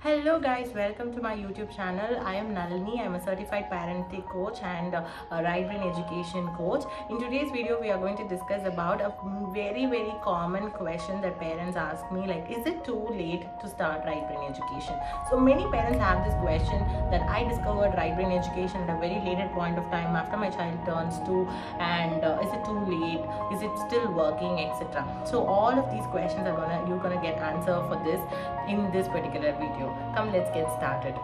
Hello guys, welcome to my YouTube channel. I am Nalini. I am a certified parenting coach and a right brain education coach. In today's video, we are going to discuss about a very common question that parents ask me, like, is it too late to start right brain education? So many parents have this question that I discovered right brain education at a very later point of time after my child turns 2, and is it too late? Is it still working, etc. So all of these questions you're gonna get answer for this in this particular video. Come, let's get started.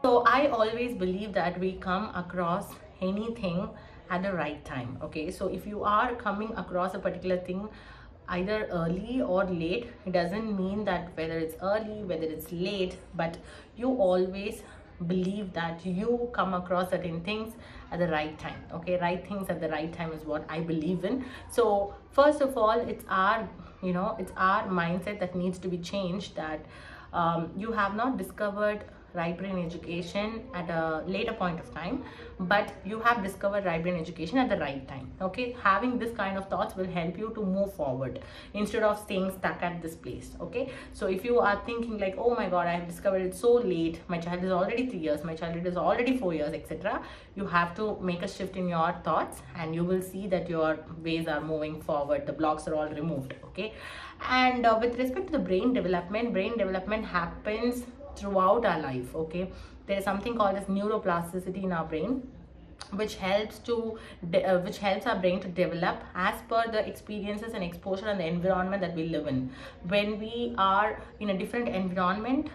So I always believe that we come across anything at the right time. Okay, so if you are coming across a particular thing either early or late, it doesn't mean that whether it's early, whether it's late, but you always believe that you come across certain things at the right time. Okay, right things at the right time is what I believe in. So first of all, it's our mindset that needs to be changed, that you have not discovered right brain education at a later point of time, but you have discovered right brain education at the right time. Okay, having this kind of thoughts will help you to move forward instead of staying stuck at this place. Okay, so if you are thinking like, oh my god, I have discovered it so late, my child is already 3 years, my child is already 4 years, etc., you have to make a shift in your thoughts and you will see that your ways are moving forward, the blocks are all removed. Okay, and with respect to the brain development happens throughout our life. Okay, there is something called as neuroplasticity in our brain, which helps our brain to develop as per the experiences and exposure and the environment that we live in. When we are in a different environment,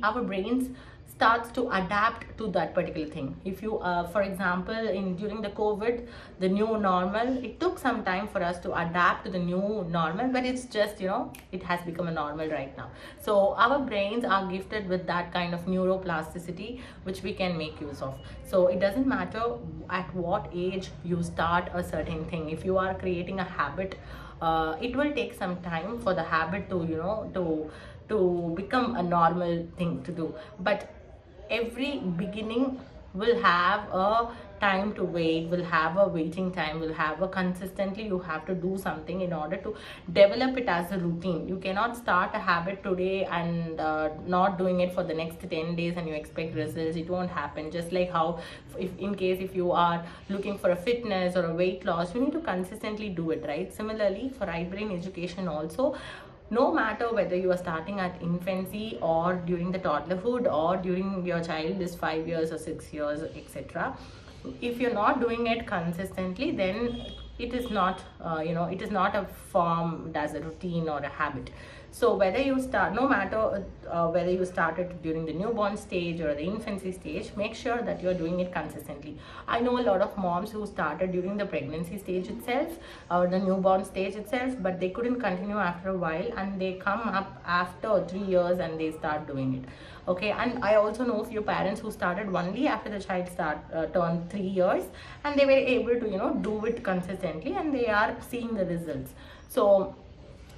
our brains starts to adapt to that particular thing. If you for example, during the COVID, the new normal, it took some time for us to adapt to the new normal, but it's just, it has become a normal right now. So our brains are gifted with that kind of neuroplasticity, which we can make use of. So it doesn't matter at what age you start a certain thing. If you are creating a habit, it will take some time for the habit to become a normal thing to do. But every beginning will have a time to wait, will have a waiting time, will have a consistently you have to do something in order to develop it as a routine. You cannot start a habit today and not doing it for the next 10 days and you expect results. It won't happen. Just like how if you are looking for a fitness or a weight loss, you need to consistently do it, right? Similarly, for right brain education also, no matter whether you are starting at infancy or during the toddlerhood or during your child is 5 years or 6 years, etc., if you're not doing it consistently, then it is not it is not a formed as a routine or a habit. So whether you start, no matter whether you started during the newborn stage or the infancy stage, make sure that you're doing it consistently. I know a lot of moms who started during the pregnancy stage itself or the newborn stage itself, but they couldn't continue after a while, and they come up after 3 years and they start doing it. Okay, and I also know a few parents who started only after the child turned 3 years, and they were able to do it consistently, and they are seeing the results. So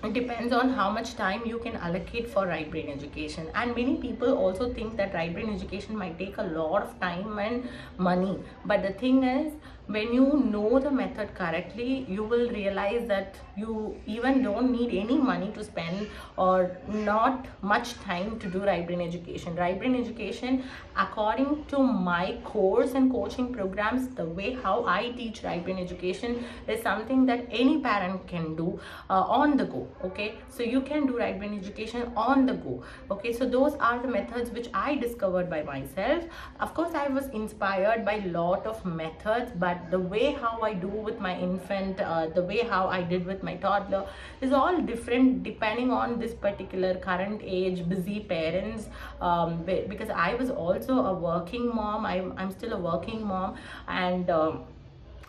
it depends on how much time you can allocate for right brain education. And many people also think that right brain education might take a lot of time and money, but the thing is, when you know the method correctly, you will realize that you even don't need any money to spend or not much time to do right brain education. Right brain education, according to my course and coaching programs, the way how I teach right brain education is something that any parent can do on the go. Okay, so you can do right brain education on the go. Okay, so those are the methods which I discovered by myself. Of course, I was inspired by a lot of methods, but the way how I do with my infant, the way how I did with my toddler is all different depending on this particular current age busy parents, because I was also a working mom. I'm still a working mom, and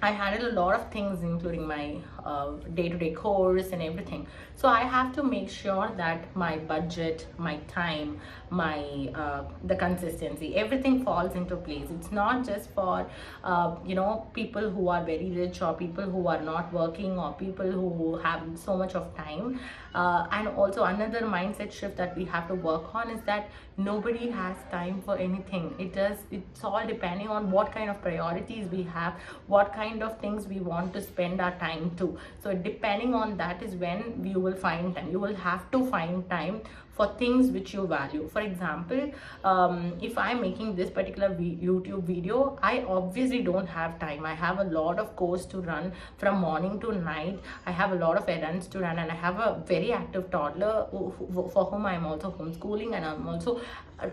I handle a lot of things, including my day-to-day course and everything. So I have to make sure that my budget, my time, my the consistency, everything falls into place. It's not just for people who are very rich or people who are not working or people who have so much of time. And also another mindset shift that we have to work on is that nobody has time for anything. It's all depending on what kind of priorities we have, what kind of things we want to spend our time to. So depending on that is when you will find time. You will have to find time for things which you value. For example, if I'm making this particular YouTube video, I obviously don't have time. I have a lot of course to run from morning to night. I have a lot of errands to run, and I have a very active toddler for whom I'm also homeschooling, and I'm also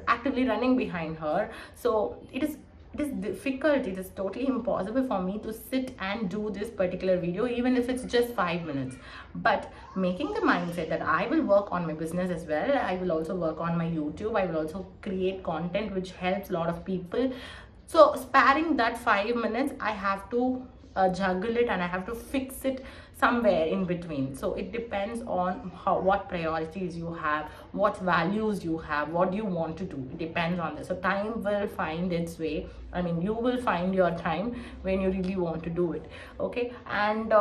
actively running behind her. So it is difficult, it is totally impossible for me to sit and do this particular video, even if it's just 5 minutes. But making the mindset that I will work on my business as well, I will also work on my YouTube, I will also create content which helps a lot of people. So sparing that 5 minutes, I have to juggle it, and I have to fix it somewhere in between. So it depends on what priorities you have, what values you have, what you want to do. It depends on this. So time will find its way. I mean, you will find your time when you really want to do it. Okay. And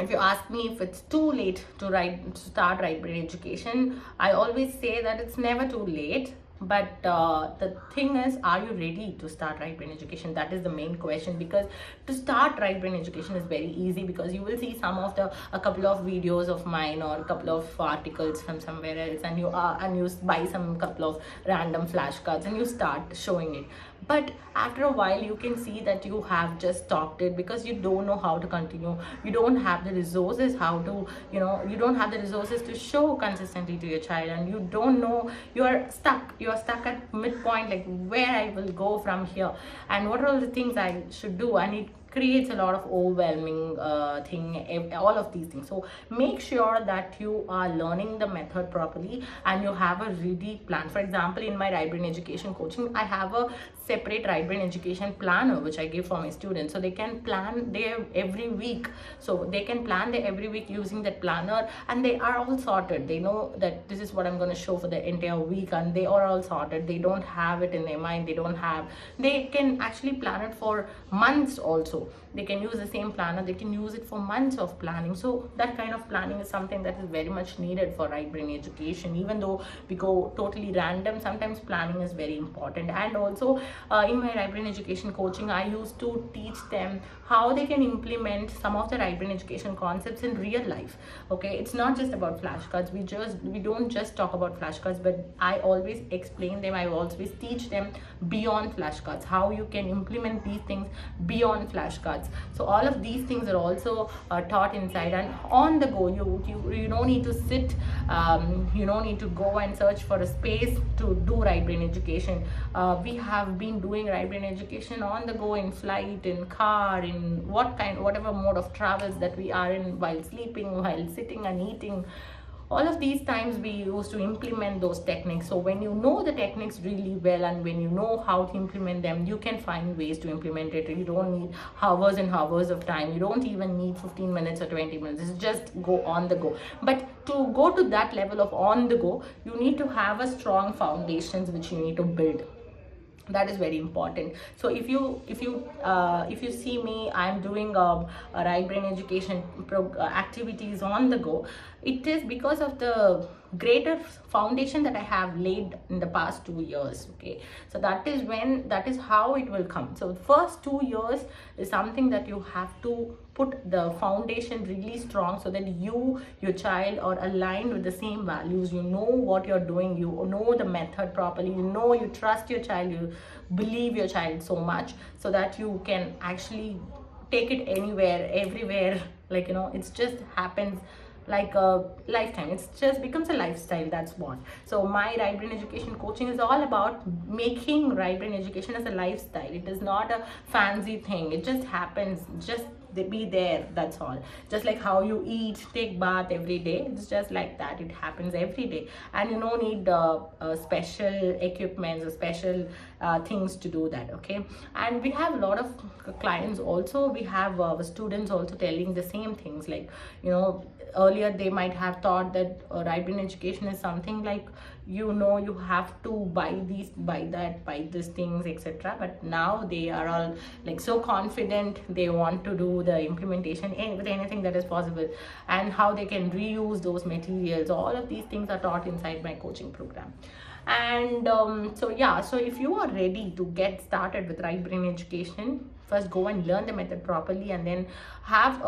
if you ask me if it's too late to start right brain education, I always say that it's never too late. But the thing is, are you ready to start right brain education? That is the main question. Because to start right brain education is very easy, because you will see a couple of videos of mine or a couple of articles from somewhere else, and you buy some couple of random flashcards and you start showing it. But after a while you can see that you have just stopped it, because you don't know how to continue. You don't have the resources you don't have the resources to show consistently to your child, and you don't know, you're stuck at midpoint, like where I will go from here, and what are all the things I should do, and it creates a lot of overwhelming all of these things. So make sure that you are learning the method properly and you have a ready plan. For example, in my right brain education coaching, I have a separate right brain education planner which I give for my students, so they can plan their every week. So they can plan their every week using that planner, and they are all sorted. They know that this is what I'm going to show for the entire week, and they are all sorted. They don't have it in their mind. They can actually plan it for months also. They can use the same planner, they can use it for months of planning. So that kind of planning is something that is very much needed for right brain education. Even though we go totally random, sometimes planning is very important. And also in my right brain education coaching, I used to teach them how they can implement some of the right brain education concepts in real life. Okay, it's not just about flashcards. We don't just talk about flashcards, but I always explain them, I always teach them beyond flashcards, how you can implement these things beyond flashcards. So all of these things are also taught inside, and on the go. You don't need to sit, you don't need to go and search for a space to do right brain education. We have been doing right brain education on the go, in flight, in car, in whatever mode of travels that we are in, while sleeping, while sitting and eating. All of these times we used to implement those techniques. So when you know the techniques really well, and when you know how to implement them, you can find ways to implement it. You don't need hours and hours of time. You don't even need 15 minutes or 20 minutes. It's just go on the go. But to go to that level of on the go, you need to have a strong foundations which you need to build. That is very important. So if you see me, I'm doing a right brain education activities on the go. It is because of the greater foundation that I have laid in the past 2 years. Okay, so that is how it will come. So the first 2 years is something that you have to put the foundation really strong, so that your child are aligned with the same values. You know what you're doing, you know the method properly, you trust your child, you believe your child so much, so that you can actually take it anywhere, everywhere. Like, it just happens like a lifetime. It's just becomes a lifestyle. That's what. So my right brain education coaching is all about making right brain education as a lifestyle. It is not a fancy thing. It just happens. Just be there. That's all. Just like how you eat, take bath every day. It's just like that. It happens every day, and you don't need special equipment or special things to do that. Okay, and we have a lot of clients also. We have students also telling the same things. Like, earlier they might have thought that right brain education is something like, you have to buy these things, etc. But now they are all like so confident. They want to do the implementation with anything that is possible, and how they can reuse those materials. All of these things are taught inside my coaching program. And so if you are ready to get started with right brain education, first go and learn the method properly, and then have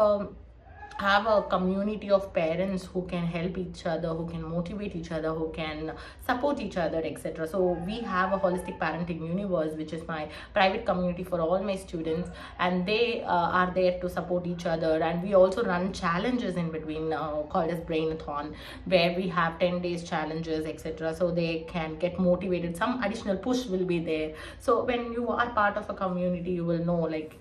have a community of parents who can help each other, who can motivate each other, who can support each other, etc. So we have a holistic parenting universe, which is my private community for all my students, and they are there to support each other. And we also run challenges in between, called as brainathon, where we have 10 days challenges, etc. So they can get motivated, some additional push will be there. So when you are part of a community, you will know, like,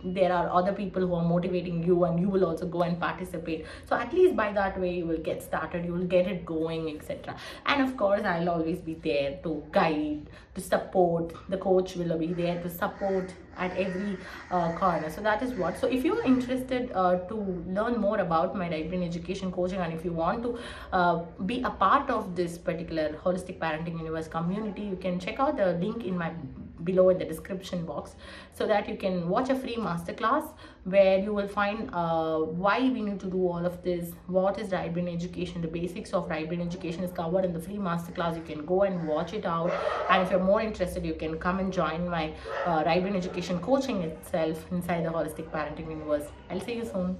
there are other people who are motivating you, and you will also go and participate. So at least by that way you will get started, you will get it going, etc. And of course I'll always be there to guide, to support. The coach will be there to support at every corner. So that is what. So if you're interested to learn more about my right brain education coaching, and if you want to be a part of this particular holistic parenting universe community, you can check out the link in my below in the description box, so that you can watch a free masterclass where you will find why we need to do all of this, what is right brain education, the basics of right brain education is covered in the free masterclass. You can go and watch it out, and if you're more interested, you can come and join my right brain education coaching itself inside the holistic parenting universe. I'll see you soon.